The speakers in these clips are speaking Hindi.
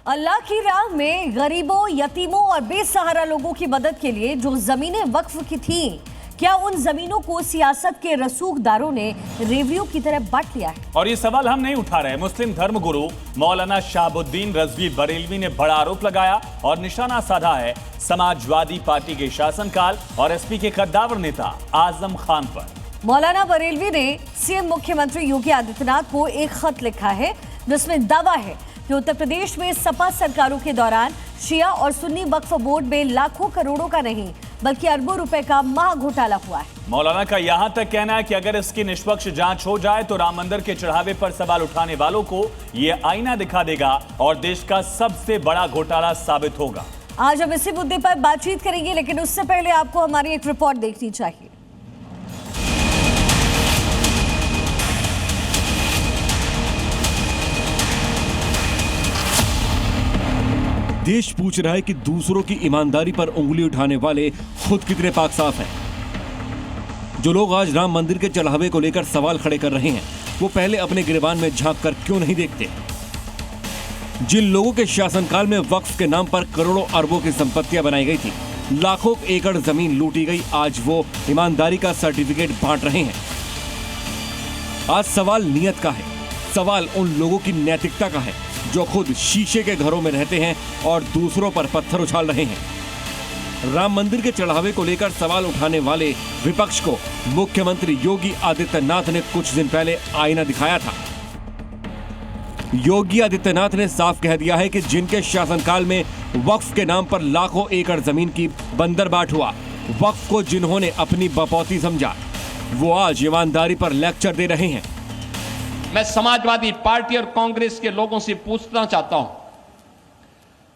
अल्लाह की राह में गरीबों, यतीमों और बेसहारा लोगों की मदद के लिए जो जमीनें वक्फ की थीं, क्या उन जमीनों को सियासत के रसूखदारों ने रेवड़ियों की तरह बांट लिया है? और ये सवाल हम नहीं उठा रहे। मुस्लिम धर्मगुरु मौलाना शहाबुद्दीन रजवी बरेलवी ने बड़ा आरोप लगाया और निशाना साधा है समाजवादी पार्टी के शासनकाल और एसपी के कद्दावर नेता आजम खान पर। मौलाना बरेलवी ने सीएम मुख्यमंत्री योगी आदित्यनाथ को एक खत लिखा है जिसमें दावा है कि उत्तर प्रदेश में सपा सरकारों के दौरान शिया और सुन्नी वक्फ बोर्ड में लाखों करोड़ों का नहीं बल्कि अरबों रुपए का महा घोटाला हुआ है। मौलाना का यहां तक कहना है कि अगर इसकी निष्पक्ष जांच हो जाए तो राम मंदिर के चढ़ावे पर सवाल उठाने वालों को यह आईना दिखा देगा और देश का सबसे बड़ा घोटाला साबित होगा। आज हम इसी मुद्दे पर बातचीत करेंगे, लेकिन उससे पहले आपको हमारी एक रिपोर्ट देखनी चाहिए। देश पूछ रहा है कि दूसरों की ईमानदारी पर उंगली उठाने वाले खुद कितने पाक साफ हैं। जो लोग आज राम मंदिर के चढ़ावे को लेकर सवाल खड़े कर रहे हैं, वो पहले अपने गिरबान में झांक कर क्यों नहीं देखते? जिन लोगों के शासनकाल में वक्फ के नाम पर करोड़ों अरबों की संपत्तियां बनाई गई थी, लाखों एकड़ जमीन लूटी गई, आज वो ईमानदारी का सर्टिफिकेट बांट रहे हैं। आज सवाल नियत का है, सवाल उन लोगों की नैतिकता का है जो खुद शीशे के घरों में रहते हैं और दूसरों पर पत्थर उछाल रहे हैं। राम मंदिर के चढ़ावे को लेकर सवाल उठाने वाले विपक्ष को मुख्यमंत्री योगी आदित्यनाथ ने कुछ दिन पहले आईना दिखाया था। योगी आदित्यनाथ ने साफ कह दिया है कि जिनके शासनकाल में वक्फ के नाम पर लाखों एकड़ जमीन की बंदरबाट हुआ, वक्फ को जिन्होंने अपनी बपौती समझा, वो आज ईमानदारी पर लेक्चर दे रहे हैं। मैं समाजवादी पार्टी और कांग्रेस के लोगों से पूछना चाहता हूं,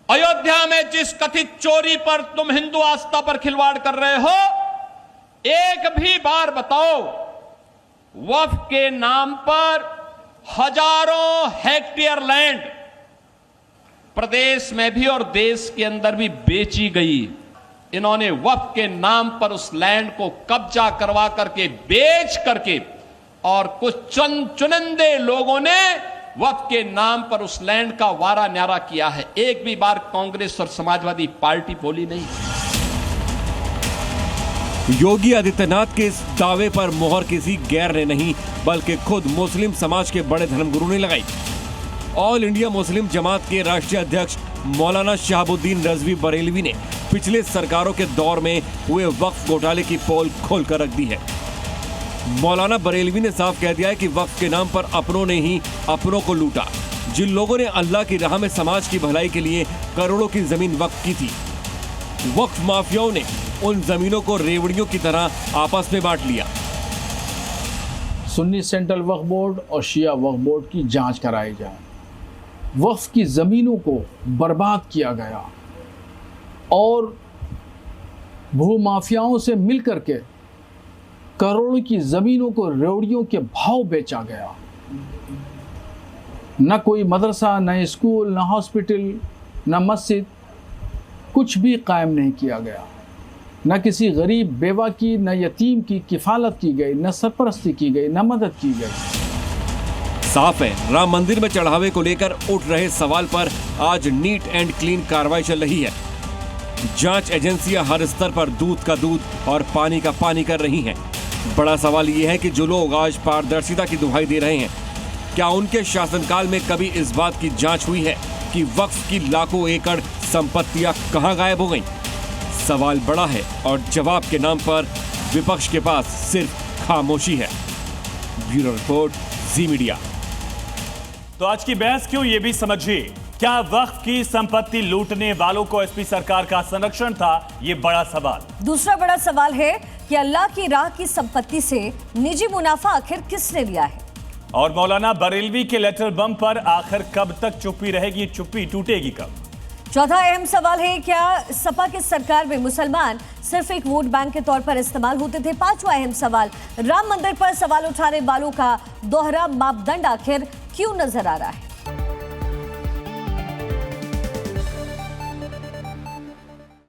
अयोध्या में जिस कथित चोरी पर तुम हिंदू आस्था पर खिलवाड़ कर रहे हो, एक भी बार बताओ वक्फ के नाम पर हजारों हेक्टेयर लैंड प्रदेश में भी और देश के अंदर भी बेची गई। इन्होंने वक्फ के नाम पर उस लैंड को कब्जा करवा करके, बेच करके, और कुछ चुनिंदे लोगों ने वक्फ के नाम पर उस लैंड का वारा न्यारा किया है। एक भी बार कांग्रेस और समाजवादी पार्टी बोली नहीं। योगी आदित्यनाथ के इस दावे पर मोहर किसी गैर ने नहीं बल्कि खुद मुस्लिम समाज के बड़े धर्मगुरु ने लगाई। ऑल इंडिया मुस्लिम जमात के राष्ट्रीय अध्यक्ष मौलाना शहाबुद्दीन रजवी बरेलवी ने पिछले सरकारों के दौर में हुए वक्फ घोटाले की पोल खोल कर रख दी है। मौलाना बरेलवी ने साफ कह दिया है कि वक्फ के नाम पर अपनों ने ही अपनों को लूटा। जिन लोगों ने अल्लाह की राह में समाज की भलाई के लिए करोड़ों की जमीन वक्फ की थी, वक्फ माफियाओं ने उन जमीनों को रेवड़ियों की तरह आपस में बांट लिया। सुन्नी सेंट्रल वक्फ बोर्ड और शिया वक्फ बोर्ड की जांच कराई जाए। वक्फ की जमीनों को बर्बाद किया गया और भूमाफियाओं से मिलकर के करोड़ों की जमीनों को रेवड़ियों के भाव बेचा गया। न कोई मदरसा, न स्कूल, न हॉस्पिटल, न मस्जिद, कुछ भी कायम नहीं किया गया। न किसी गरीब बेवा की, न यतीम की किफालत की गई, न सरपरस्ती की गई, न मदद की गई। साफ है, राम मंदिर में चढ़ावे को लेकर उठ रहे सवाल पर आज नीट एंड क्लीन कार्रवाई चल रही है। जांच एजेंसियां हर स्तर पर दूध का दूध और पानी का पानी कर रही हैं। बड़ा सवाल यह है कि जो लोग आज पारदर्शिता की दुहाई दे रहे हैं, क्या उनके शासनकाल में कभी इस बात की जांच हुई है कि वक्फ की लाखों एकड़ संपत्तियां कहां गायब हो गईं? सवाल बड़ा है और जवाब के नाम पर विपक्ष के पास सिर्फ खामोशी है। ब्यूरो रिपोर्ट, जी मीडिया। तो आज की बहस क्यों, ये भी समझिए। क्या वक्फ की संपत्ति लूटने वालों को एसपी सरकार का संरक्षण था? ये बड़ा सवाल। दूसरा बड़ा सवाल है कि अल्लाह की राह की संपत्ति से निजी मुनाफा आखिर किसने लिया है? और मौलाना बरेलवी के लेटर बम पर आखिर कब तक चुप्पी रहेगी, चुप्पी टूटेगी कब? चौथा अहम सवाल है, क्या सपा की सरकार में मुसलमान सिर्फ एक वोट बैंक के तौर पर इस्तेमाल होते थे? पांचवा अहम सवाल, राम मंदिर पर सवाल उठाने वालों का दोहरा मापदंड आखिर क्यों नजर आ रहा है?